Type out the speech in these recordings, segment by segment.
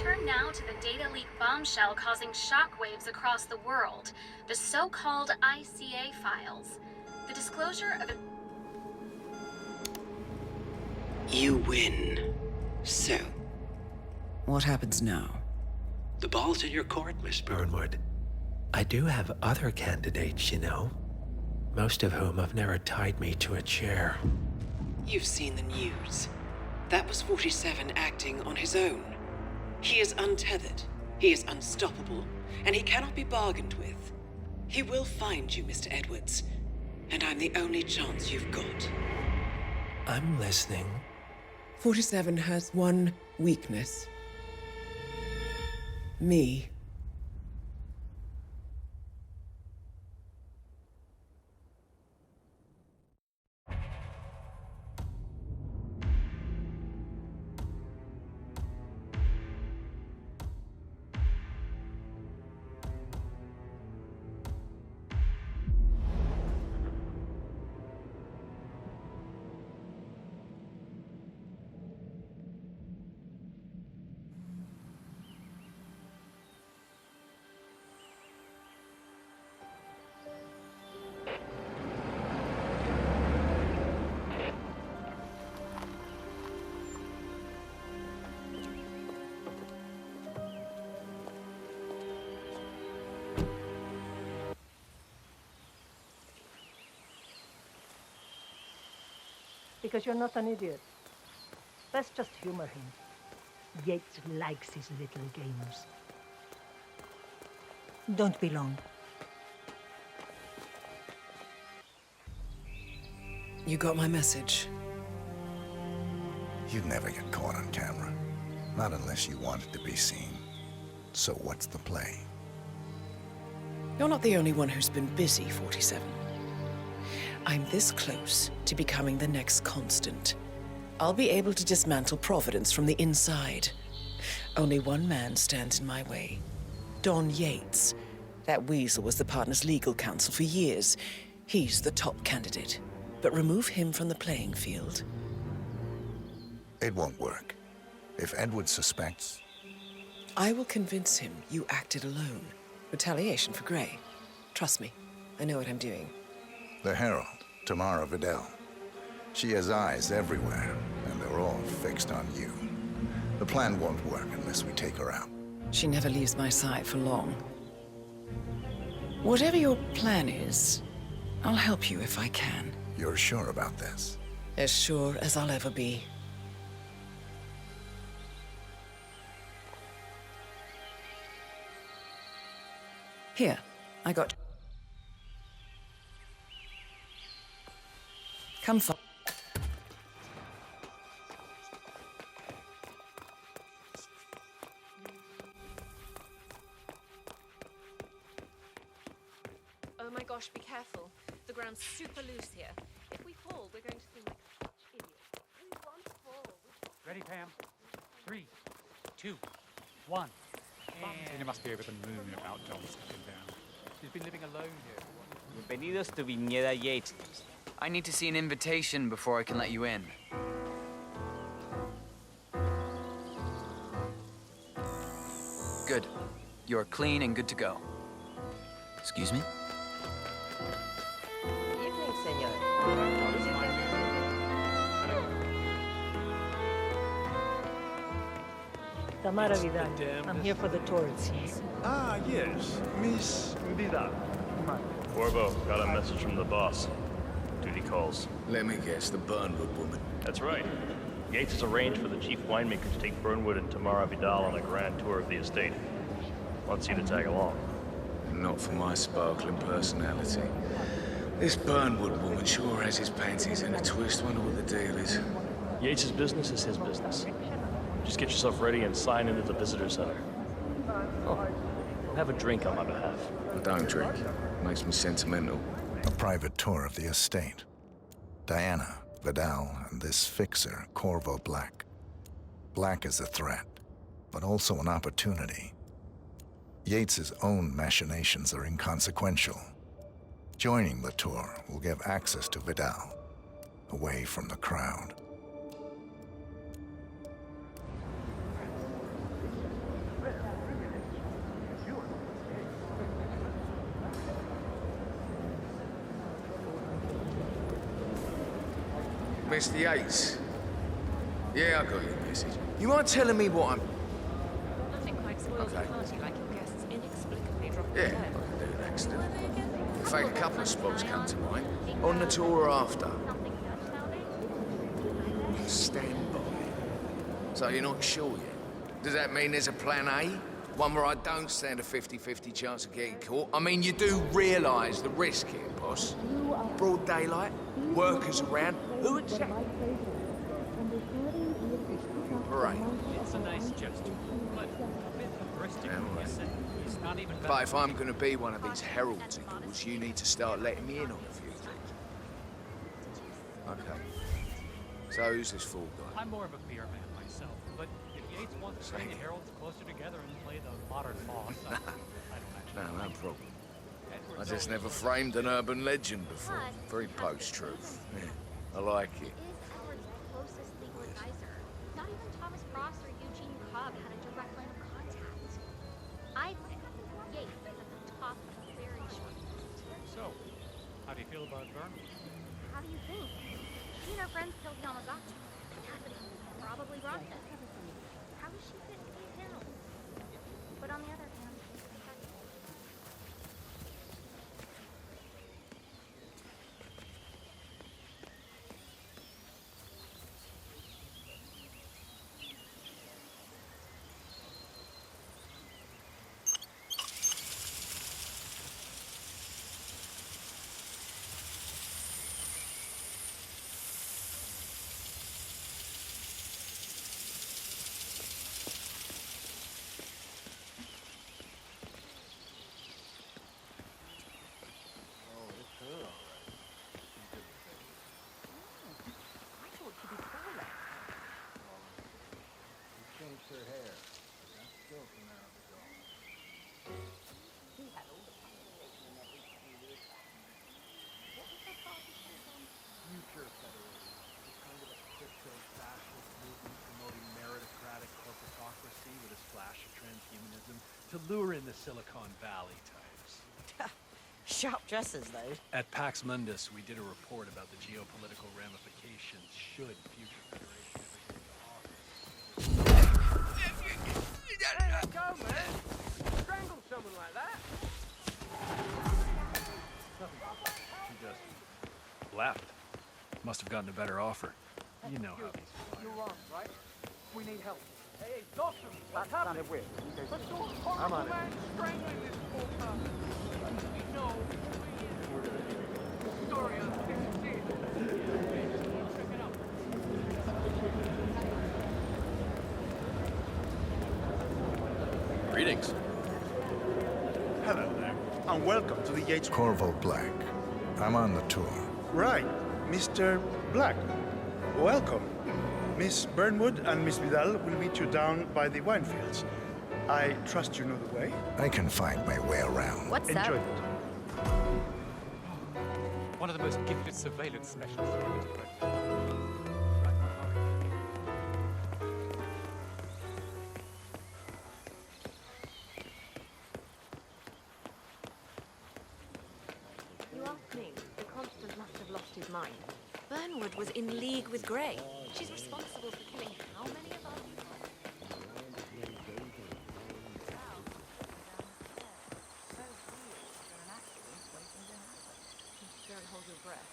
turn now to the data leak bombshell causing shockwaves across the world, the so-called ICA files. The disclosure of... You win. So, What happens now? the ball's in your court, Miss Burnwood. I do have other candidates, you know. Most of whom have never tied me to a chair. You've seen the news. That was 47 acting on his own. He is untethered, he is unstoppable, and he cannot be bargained with. He will find you, Mr. Edwards, and I'm the only chance you've got. I'm listening. 47 has one weakness. Me. Because you're not an idiot. Let's just humor him. Yates likes his little games. Don't be long. You got my message. You'd never get caught on camera. Not unless you wanted to be seen. So what's the play? You're not the only one who's been busy, 47. I'm this close to becoming the next constant. I'll be able to dismantle Providence from the inside. Only one man stands in my way. Don Yates. That weasel was the partner's legal counsel for years. He's the top candidate. But remove him from the playing field. It won't work. If Edward suspects... I will convince him you acted alone. Retaliation for Gray. Trust me, I know what I'm doing. The Herald, Tamara Vidal. She has eyes everywhere, and they're all fixed on you. The plan won't work unless we take her out. She never leaves my side for long. Whatever your plan is, I'll help you if I can. You're sure about this? As sure as I'll ever be. Here, I got... Come for... Oh my gosh, be careful. The ground's super loose here. If we fall, we're going to seem like such idiots. We won't fall. Ready, Pam? 3, 2, 1. And it must be over the moon about John stepping down. She's been living alone here. Bienvenidos to Viñeda Yates. I need to see an invitation before I can let you in. Good. You're clean and good to go. Excuse me? Evening, senor. Tamara Vidal. I'm here for the tourists. Ah, yes. Miss Vidal. Corvo, got a message from the boss. Duty calls. Let me guess, the Burnwood woman. That's right. Yates has arranged for the chief winemaker to take Burnwood and Tamara Vidal on a grand tour of the estate. Wants you to tag along. Not for my sparkling personality. This Burnwood woman sure has his panties in a twist. Wonder what the deal is. Yates' business is his business. Just get yourself ready and sign into the visitor center. Oh, have a drink on my behalf. I don't drink. Makes me sentimental. A private tour of the estate. Diana, Vidal, and this fixer, Corvo Black. Black is a threat, but also an opportunity. Yates's own machinations are inconsequential. Joining the tour will give access to Vidal, away from the crowd. Mr. Yates. Yeah, I got your message. You mind telling me what I'm... Nothing quite spoils the party like your guests inexplicably dropping Yeah, I dead. can do an accident. In fact, a couple of spots come to mind. On the tour or after. Stand by. So you're not sure yet? Does that mean there's a plan A? One where I don't stand a 50-50 chance of getting caught? I mean, you do realise the risk here, boss. Broad daylight, workers around. Who exactly? Right. It's a nice gesture, but a bit hubristic. It's not even But if I'm going to be one of these heralds of yours, you need to start letting me in on a few things. Okay. So who's this fool guy? I'm more of a beer man myself, but if Yates wants to bring the heralds closer together and play the modern boss, I don't actually. No problem. I just never framed an urban legend before. Very post-truth. Yeah, I like it. Is Howard's closest legal advisor. Not even Thomas Cross or Eugene Cobb had a direct line of contact. I'd say Yates is at the top of a very short list. So, how do you feel about Burnley? How do you think? She and her friends killed Yamazaki. Cassidy probably brought them. How does she fit into these hills? But on the other hand, to lure in the Silicon Valley types. Sharp dresses, though. At Pax Mundus, we did a report about the geopolitical ramifications should future Federation There you go, man. Strangle someone like that. She just left. Must have gotten a better offer. You know how these You're on, right? We need help. Hey, doctor, what's happening? What's your horrible man strangling this poor person? We know who he is. Sorry, I didn't see it. Check it out. Greetings. Hello there, and welcome to the Yates... Corvo Black. I'm on the tour. Right, Mr. Black. Welcome. Miss Burnwood and Miss Vidal will meet you down by the wine fields. I trust you know the way. I can find my way around. What's Enjoy that? it. One of the most gifted surveillance specialists ever to work. You ask me, the Constant must have lost his mind. Burnwood was in league with Grey. She's responsible for killing how many of our people? Don't hold your breath.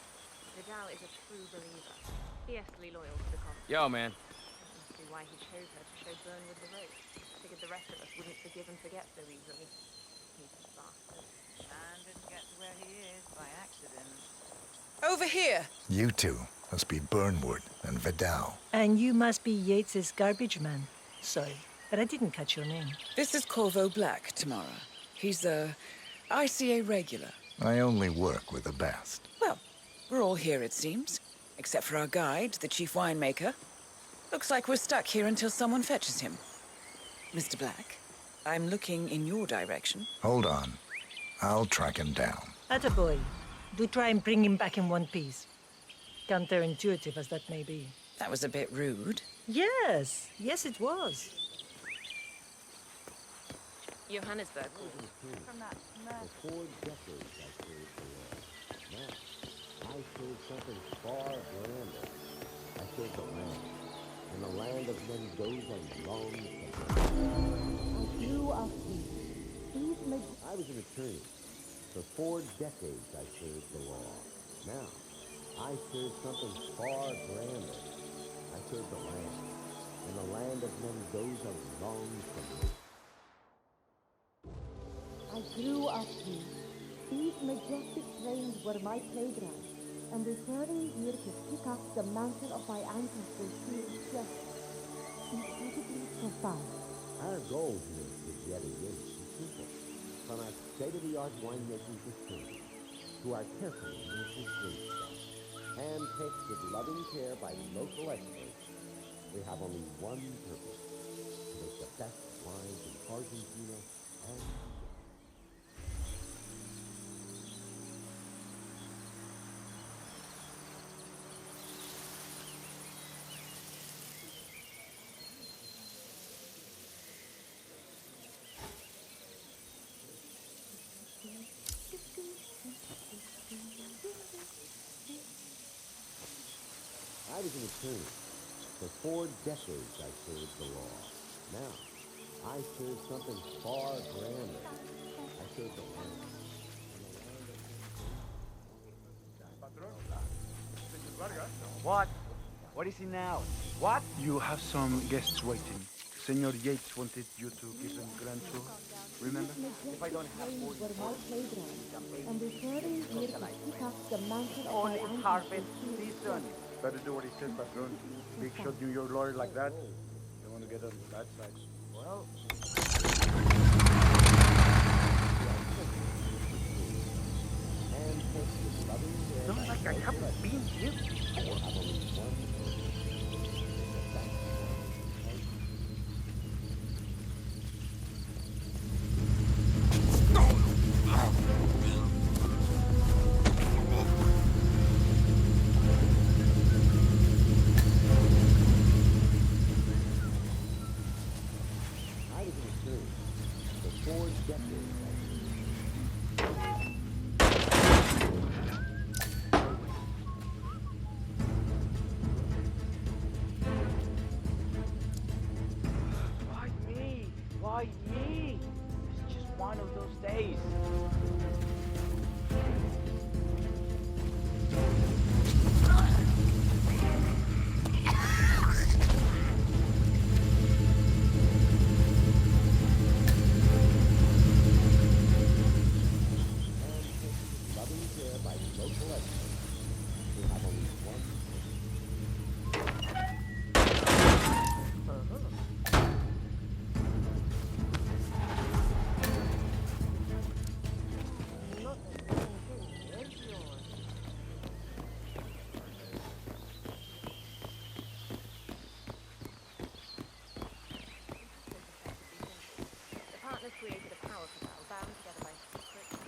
Vidal is a true believer. Fiercely loyal to the Constant. Yo, man. That must be why he chose her to show Burnwood the ropes. Figured the rest of us wouldn't forgive and forget so easily. He's a bastard. And didn't get to where he is by accident. Over here! You two must be Burnwood and Vidal. And you must be Yates's garbage man. Sorry, but I didn't catch your name. This is Corvo Black, Tamara. He's a ICA regular. I only work with the best. Well, we're all here, it seems. Except for our guide, the chief winemaker. Looks like we're stuck here until someone fetches him. Mr. Black, I'm looking in your direction. Hold on. I'll track him down. Attaboy. Do try and bring him back in one piece. Counterintuitive as that may be. That was a bit rude. Yes, yes it was. Johannesburg. From that mess. For 4 decades I served the Lord. Now, I serve something far grander. Mendoza long ago. I grew up here. I was an attorney. For 4 decades I served the law. Now, I serve something far grander. I serve the land. And the land of Mendoza longs for me. I grew up here. These majestic plains were my playground, and returning here to pick up the mantle of my ancestors feels just incredibly profound. Our goal here is yet again simple. From our state-of-the-art winemaking facility to our carefully nurtured green stuff, handpicked with loving care by local experts, we have only one purpose: to make the best wines in Argentina and I was an attorney. For 4 decades I served the law. Now, I serve something far grander. I serve the land. What? What is it now? What? You have some guests waiting. Senor Yates wanted you to give them grand tour. Remember? If I don't have Plains were my playground, and returning here to pick up the mantle of my only carpet ancestors feels season. Better do what he says, patron. Big shot New York lawyer like that. Don't want to get on the bad side. Well, Don't like I haven't been here before. I was an attorney. For 4 decades why me? Why me? It's just one of those days. loving care by local experts, we have only one The partners created a power canal bound together by secret and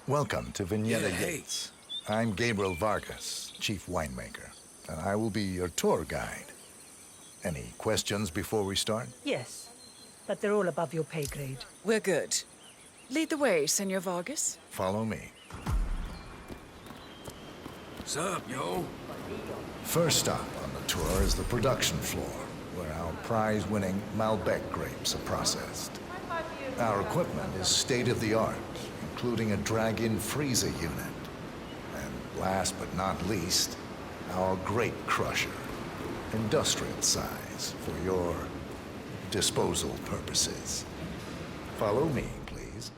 Welcome to Viñeta Yates. I'm Gabriel Vargas, chief winemaker, and I will be your tour guide. Any questions before we start? Yes, but they're all above your pay grade. We're good. Lead the way, Senor Vargas. Follow me. What's up, yo? First stop on the tour is the production floor, where our prize-winning Malbec grapes are processed. Our equipment is state-of-the-art, including a drag-in freezer unit. And last but not least, our grape crusher, industrial size for your disposal purposes. Follow me, please.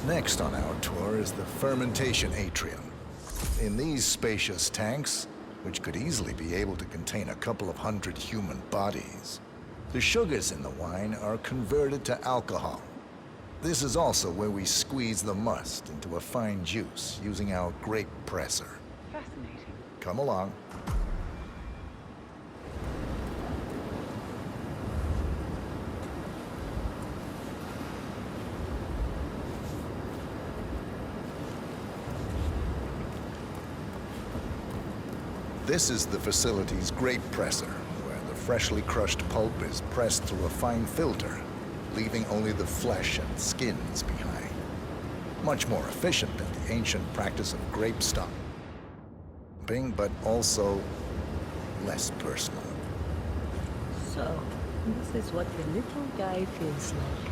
Next on our tour is the fermentation atrium. In these spacious tanks, which could easily be able to contain a couple of hundred human bodies, the sugars in the wine are converted to alcohol. This is also where we squeeze the must into a fine juice using our grape presser. Fascinating. Come along. This is the facility's grape presser, where the freshly crushed pulp is pressed through a fine filter, leaving only the flesh and skins behind. Much more efficient than the ancient practice of grape stomping, but also less personal. So, this is what the little guy feels like.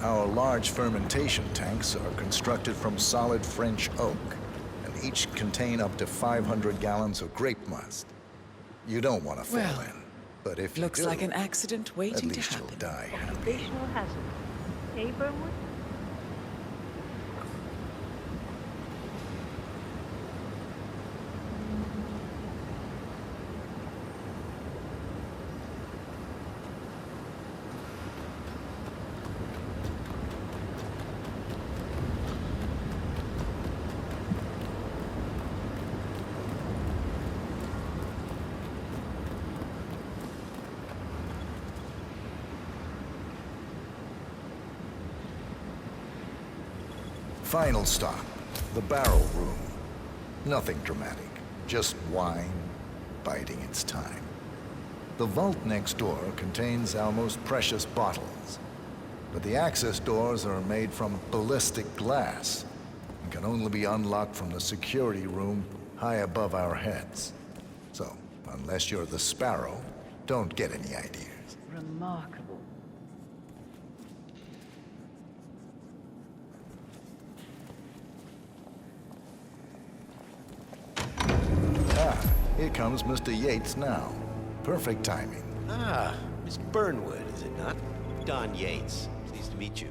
Our large fermentation tanks are constructed from solid French oak, and each contain up to 500 gallons of grape must. You don't want to fall Well, in, but if you looks do, like an accident waiting at to least happen. you'll die happy. Occupational hazard. Eh, Burnwood? Final stop, the barrel room. Nothing dramatic, just wine biding its time. The vault next door contains our most precious bottles, but the access doors are made from ballistic glass and can only be unlocked from the security room high above our heads. So, unless you're the Sparrow, don't get any ideas. Remarkable. Here comes Mr. Yates now. Perfect timing. Ah, Miss Burnwood, is it not? Don Yates. Pleased to meet you.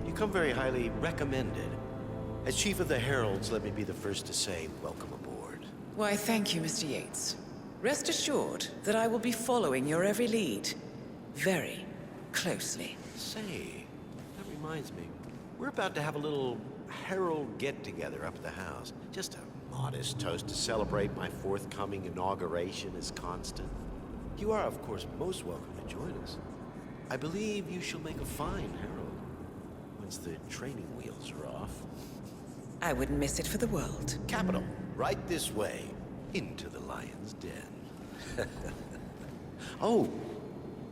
You come very highly recommended. As Chief of the Heralds, let me be the first to say welcome aboard. Why, thank you, Mr. Yates. Rest assured that I will be following your every lead. Very closely. Say, that reminds me. We're about to have a little Herald get-together up at the house. Just a modest toast to celebrate my forthcoming inauguration as Constant. You are, of course, most welcome to join us. I believe you shall make a fine Herald once the training wheels are off. I wouldn't miss it for the world. Capital. Right this way, into the lion's den. Oh,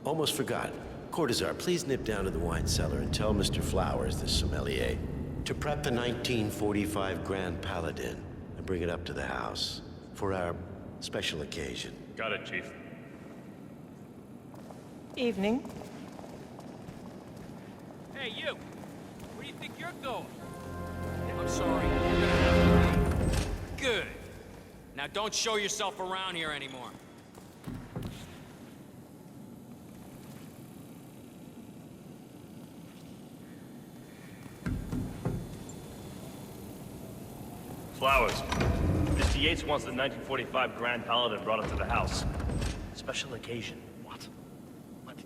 almost forgot. Cortazar, please nip down to the wine cellar and tell Mr. Flowers, the sommelier, to prep the 1945 Grand Paladin and bring it up to the house for our special occasion. Got it, Chief. Evening. Hey, you! Where do you think you're going? I'm sorry, you're gonna have to leave. Good. Now don't show yourself around here anymore. Flowers. Mr. Yates wants the 1945 Grand Paladin brought up to the house. Special occasion. What?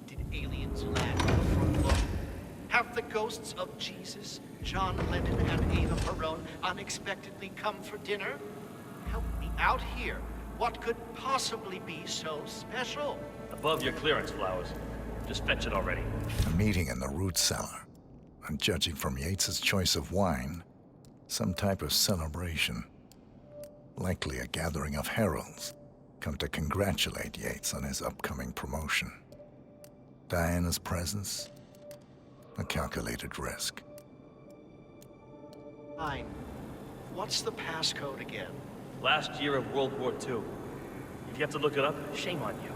Did aliens land on the front lawn? Have the ghosts of Jesus, John Lennon, and Eva Perón unexpectedly come for dinner? Help me out here. What could possibly be so special? Above your clearance, Flowers. Just fetch it already. A meeting in the root cellar. And judging from Yates's choice of wine, some type of celebration. Likely a gathering of heralds, come to congratulate Yates on his upcoming promotion. Diana's presence, a calculated risk. Fine. What's the passcode again? Last year of World War II. If you have to look it up, shame on you.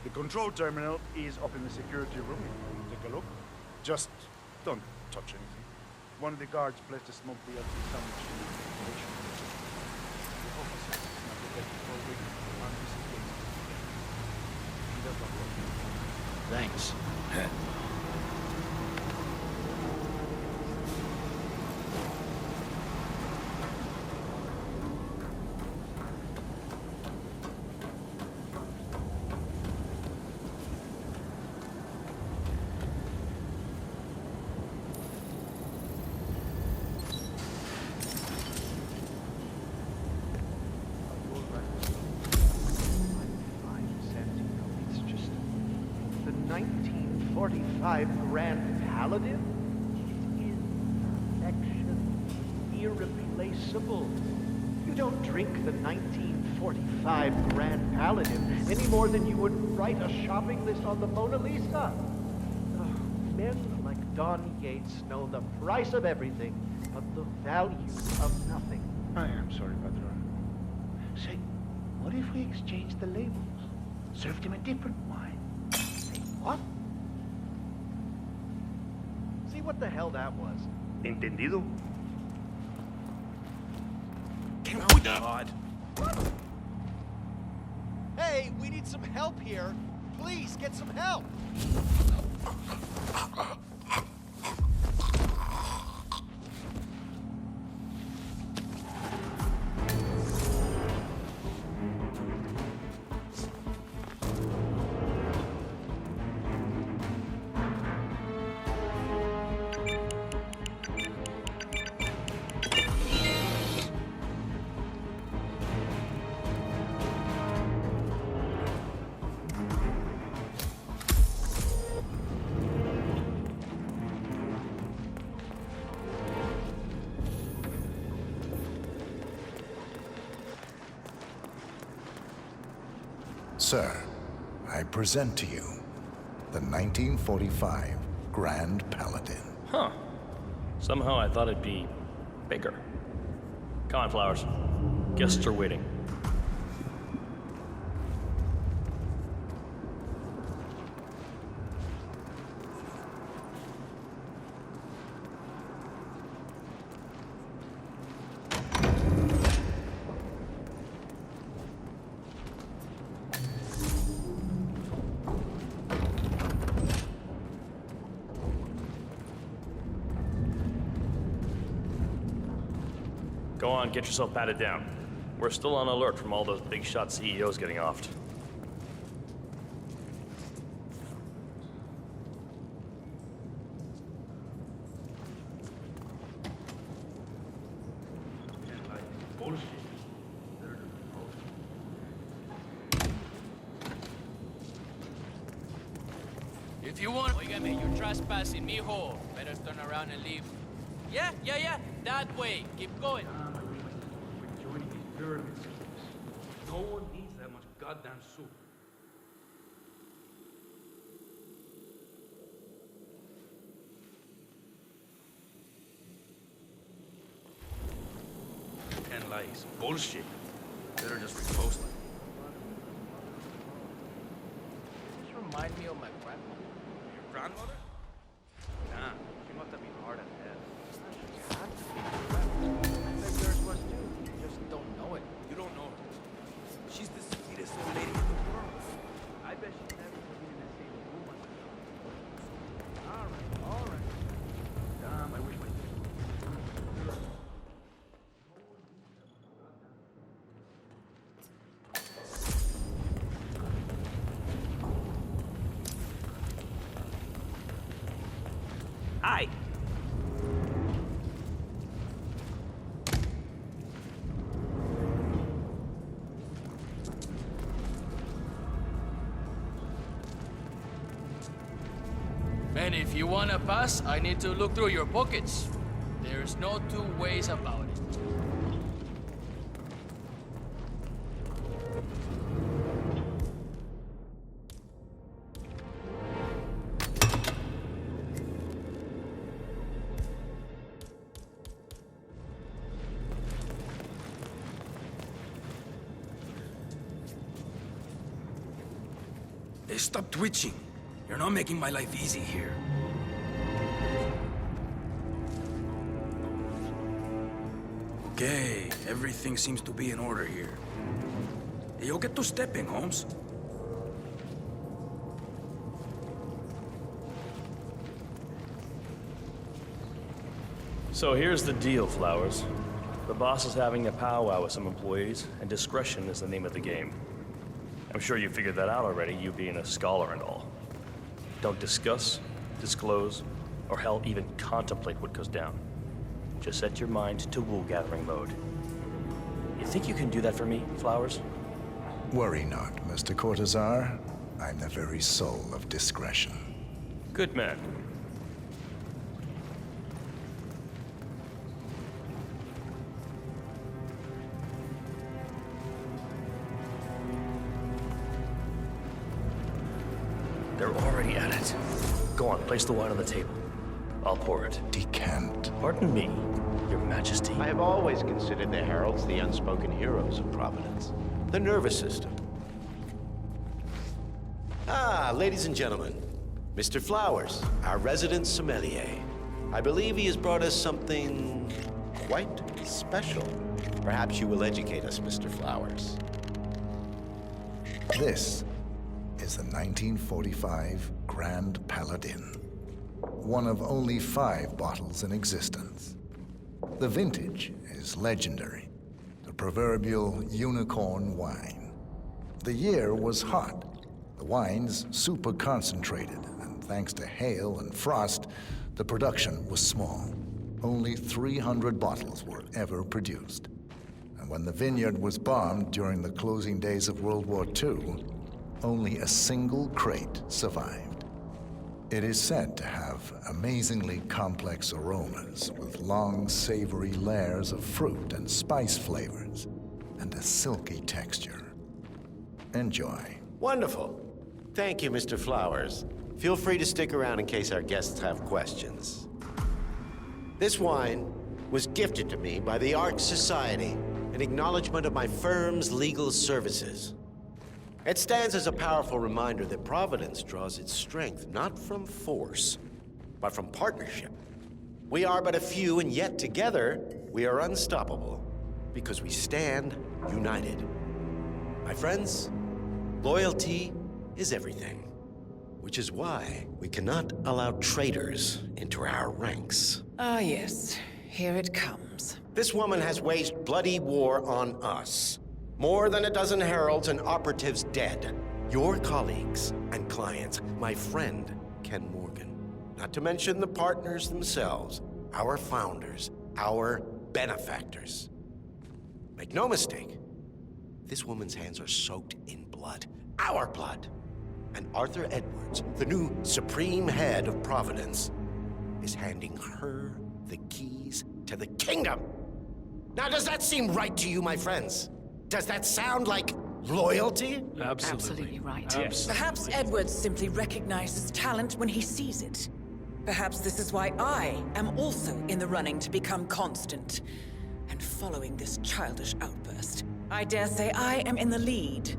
The control terminal is up in the security room. Take a look. Just don't touch anything. One of the guards placed a smoked BLT sandwich in the installation. The officer is not protected for a week. And this is Gates. He does not work. Thanks. It's just the 1945 Grand Paladin? It is perfection, irreplaceable. You don't drink the 1945 Grand Paladin any more than you would write a shopping list on the Mona Lisa. Men like Don Yates know the price of everything, but the value of nothing. I am sorry, Patron. Say, what if we exchanged the labels? Served him a different wine. Say what? See what the hell that was? Entendido? Oh, God. Hey, we need some help here. Please, get some help. Sir, I present to you the 1945 Grand Paladin. Huh. Somehow I thought it'd be bigger. Come on, Flowers. Guests are waiting. Go on, get yourself patted down. We're still on alert from all those big shot CEOs getting offed. If you want... Oígame, you're trespassing, mijo. Better turn around and leave. Yeah, that way. Keep going. We're joining these pyramid schemes. No one needs that much goddamn soup. Ten lies. Bullshit. Better just repost them. Does this remind me of my grandmother? Your grandmother? Nah, she must have been hard as hell. She had to be. I bet yours was too. You just don't know it. You don't know her. She's the sweetest old lady in the world. I bet she's never been in the same room as her. All right. Damn, I wish my... Hi. Man, if you wanna pass, I need to look through your pockets. There's no two ways about it. Hey, stop twitching. You're not making my life easy here. Okay, everything seems to be in order here. Hey, you'll get to stepping, Holmes. So here's the deal, Flowers. The boss is having a powwow with some employees, and discretion is the name of the game. I'm sure you figured that out already, you being a scholar and all. Don't discuss, disclose, or hell, even contemplate what goes down. Just set your mind to wool-gathering mode. You think you can do that for me, Flowers? Worry not, Mr. Cortazar. I'm the very soul of discretion. Good man. They're already at it. Go on, place the wine on the table. I'll pour it. Decant. Pardon me, Your Majesty. I have always considered the heralds the unspoken heroes of Providence. The nervous system. Ah, ladies and gentlemen, Mr. Flowers, our resident sommelier. I believe he has brought us something quite special. Perhaps you will educate us, Mr. Flowers. This is the 1945 Grand Paladin. One of only 5 bottles in existence. The vintage is legendary, the proverbial unicorn wine. The year was hot, the wine's super concentrated, and thanks to hail and frost, the production was small. Only 300 bottles were ever produced. And when the vineyard was bombed during the closing days of World War II, only a single crate survived. It is said to have amazingly complex aromas with long, savory layers of fruit and spice flavors, and a silky texture. Enjoy. Wonderful. Thank you, Mr. Flowers. Feel free to stick around in case our guests have questions. This wine was gifted to me by the Ark Society in acknowledgement of my firm's legal services. It stands as a powerful reminder that Providence draws its strength not from force, but from partnership. We are but a few, and yet together we are unstoppable because we stand united. My friends, loyalty is everything, which is why we cannot allow traitors into our ranks. Ah, yes. Here it comes. This woman has waged bloody war on us. More than a dozen heralds and operatives dead. Your colleagues and clients, my friend Ken Morgan. Not to mention the partners themselves, our founders, our benefactors. Make no mistake, this woman's hands are soaked in blood. Our blood. And Arthur Edwards, the new supreme head of Providence, is handing her the keys to the kingdom. Now, does that seem right to you, my friends? Does that sound like loyalty? Absolutely right. Yes. Perhaps Edwards simply recognizes talent when he sees it. Perhaps this is why I am also in the running to become constant. And following this childish outburst, I dare say I am in the lead.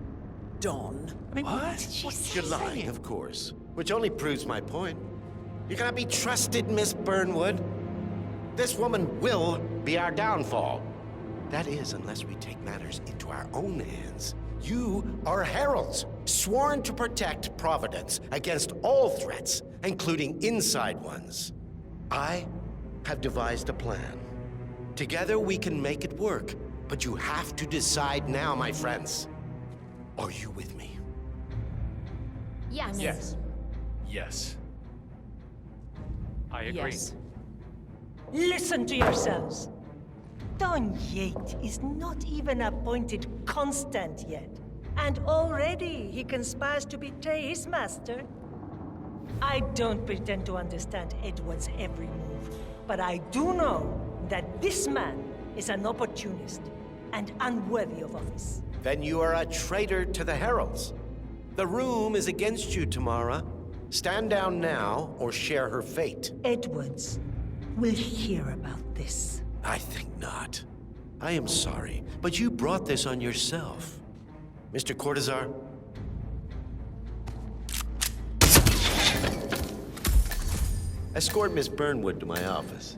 Dawn. You're lying, of course. Which only proves my point. You cannot be trusted, Miss Burnwood. This woman will be our downfall. That is, unless we take matters into our own hands. You are heralds, sworn to protect Providence against all threats, including inside ones. I have devised a plan. Together we can make it work, but you have to decide now, my friends. Are you with me? Yes. Yes. Yes. I agree. Yes. Listen to yourselves. Don Yates is not even appointed constant yet. And already he conspires to betray his master. I don't pretend to understand Edward's every move, but I do know that this man is an opportunist and unworthy of office. Then you are a traitor to the heralds. The room is against you, Tamara. Stand down now or share her fate. Edwards will hear about this. I think not. I am sorry, but you brought this on yourself. Mr. Cortazar? Escort Miss Burnwood to my office.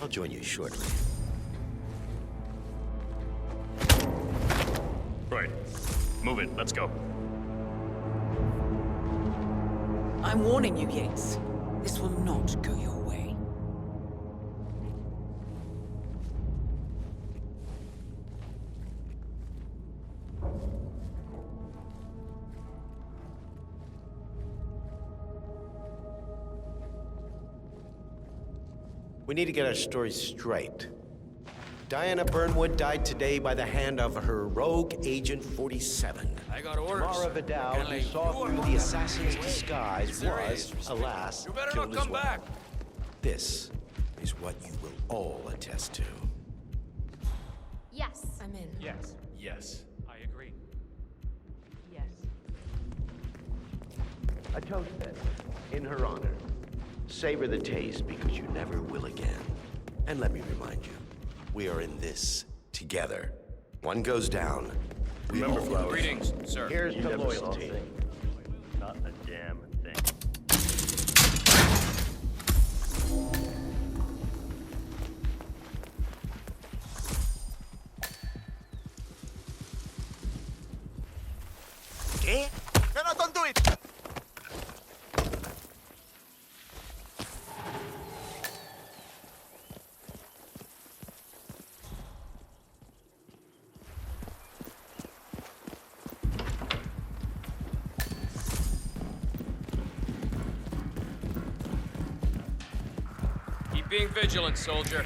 I'll join you shortly. Right. Move it. Let's go. I'm warning you, Yates. This will not go your way. We need to get our story straight. Diana Burnwood died today by the hand of her rogue Agent 47. I got orders. Tamara Vidal, who saw through the assassin's disguise, was, alas, You better killed not as come well. back. This is what you will all attest to. Yes. I'm in. Yes. Yes. I agree. Yes. A toast, then, in her honor. Savor the taste because you never will again. And let me remind you, we are in this together. One goes down, we Remember, all go. Flowers. Greetings, sir. Here's You to never saw loyalty. things. Not a damn thing. ¿Qué? No, don't do it! Keep being vigilant, soldier.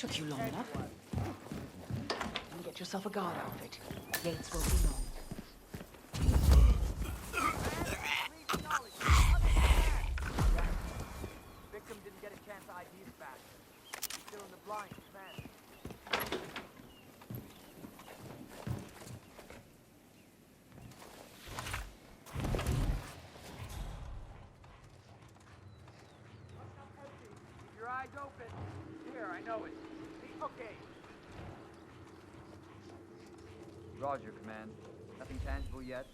Took you long enough. And get yourself a guard outfit. Yates won't be long. Victim didn't get a chance to ID the fact. Still in the blind, man. Keep your eyes open. Here, I know it. Okay. Roger, Command. Nothing tangible yet.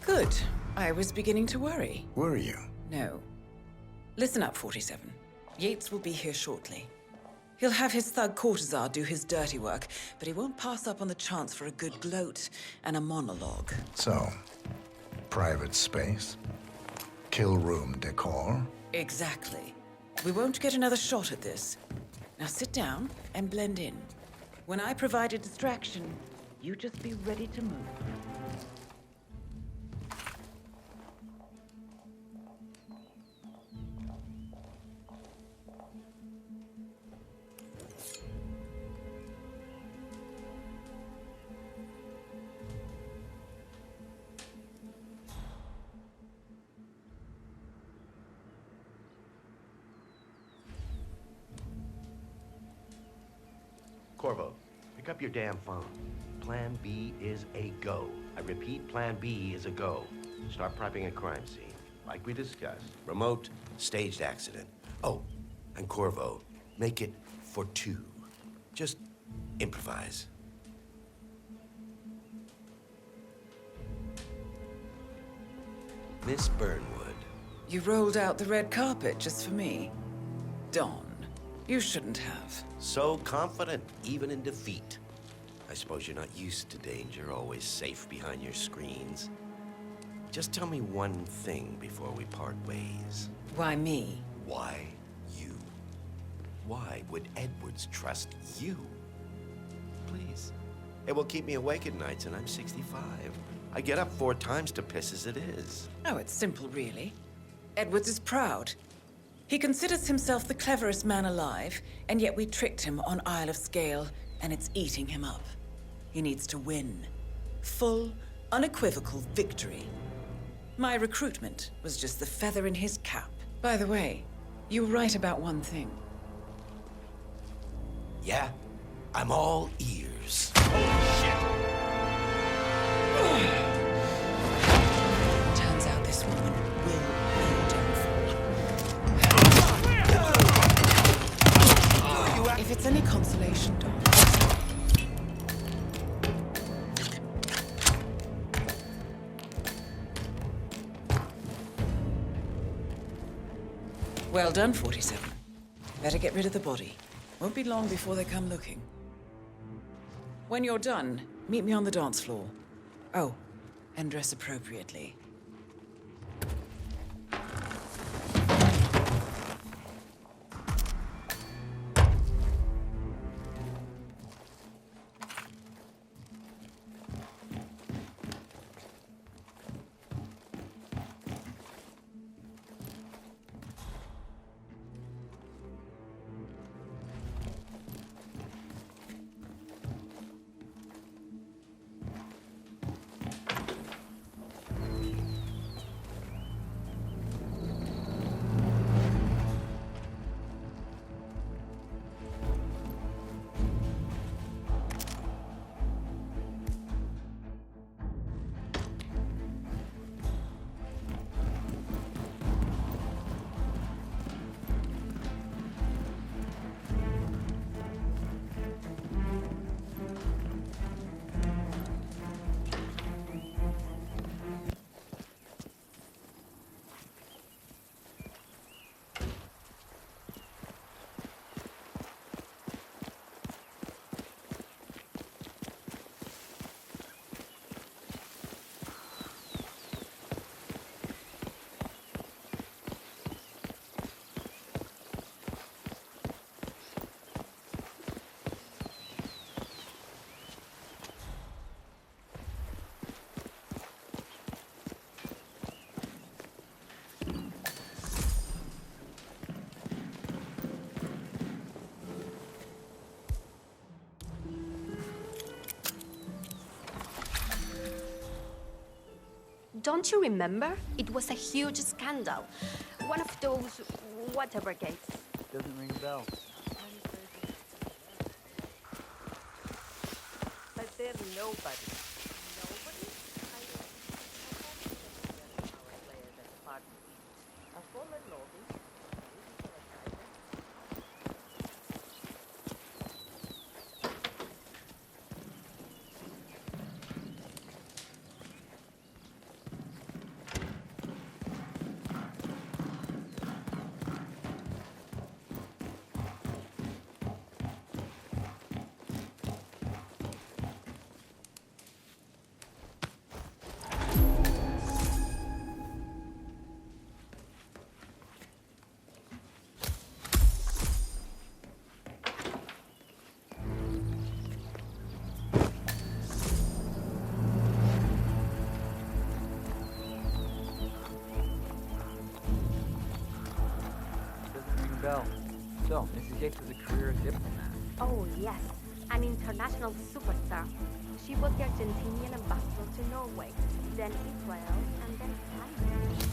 Good. I was beginning to worry. Were you? No. Listen up, 47. Yates will be here shortly. He'll have his thug courtesan do his dirty work, but he won't pass up on the chance for a good gloat and a monologue. So, private space? Kill room decor? Exactly. We won't get another shot at this. Now sit down and blend in. When I provide a distraction, you just be ready to move. Corvo, pick up your damn phone. Plan B is a go. I repeat, Plan B is a go. Start prepping a crime scene, like we discussed. Remote, staged accident. Oh, and Corvo, make it for two. Just improvise. Miss Burnwood. You rolled out the red carpet just for me. Don, you shouldn't have. So confident, even in defeat. I suppose you're not used to danger, always safe behind your screens. Just tell me one thing before we part ways. Why me? Why you? Why would Edwards trust you? Please. It will keep me awake at nights, and I'm 65. I get up 4 times to piss as it is. Oh, it's simple, really. Edwards is proud. He considers himself the cleverest man alive, and yet we tricked him on Isle of Scale, and it's eating him up. He needs to win. Full, unequivocal victory. My recruitment was just the feather in his cap. By the way, you were right about one thing. Yeah? I'm all ears. Turns out this woman will be your downfall. If it's any consolation, Don. Well done, 47. Better get rid of the body. Won't be long before they come looking. When you're done, meet me on the dance floor. Oh, and dress appropriately. Don't you remember? It was a huge scandal. One of those whatever gates. Doesn't ring a bell. But there's nobody. A former lobby. Bell. So, Mrs. Yates was a career diplomat. Oh, yes. An international superstar. She was the Argentinian ambassador to Norway, then Israel, and then Canada.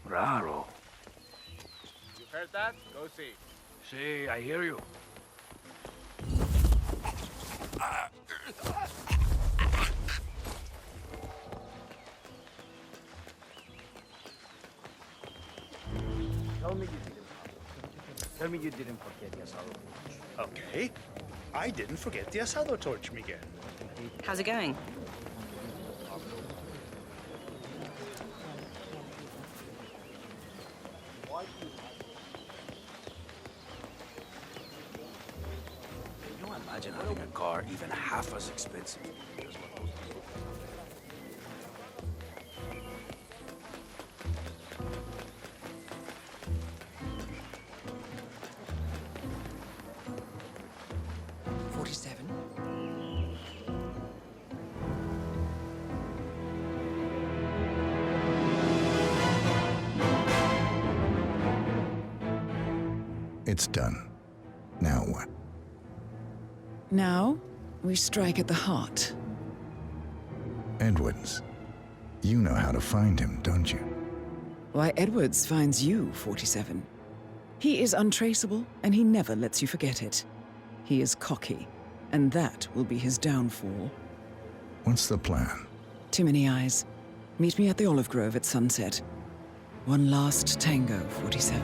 Raro. You heard that? Go see. See, I hear you. Tell me you didn't forget the asado torch. Okay. I didn't forget the asado torch, Miguel. How's it going? Can you imagine having a car even half as expensive as what those It's done. Now what? Now, we strike at the heart. Edwards. You know how to find him, don't you? Why, Edwards finds you, 47. He is untraceable, and he never lets you forget it. He is cocky, and that will be his downfall. What's the plan? Too many eyes. Meet me at the Olive Grove at sunset. One last tango, 47.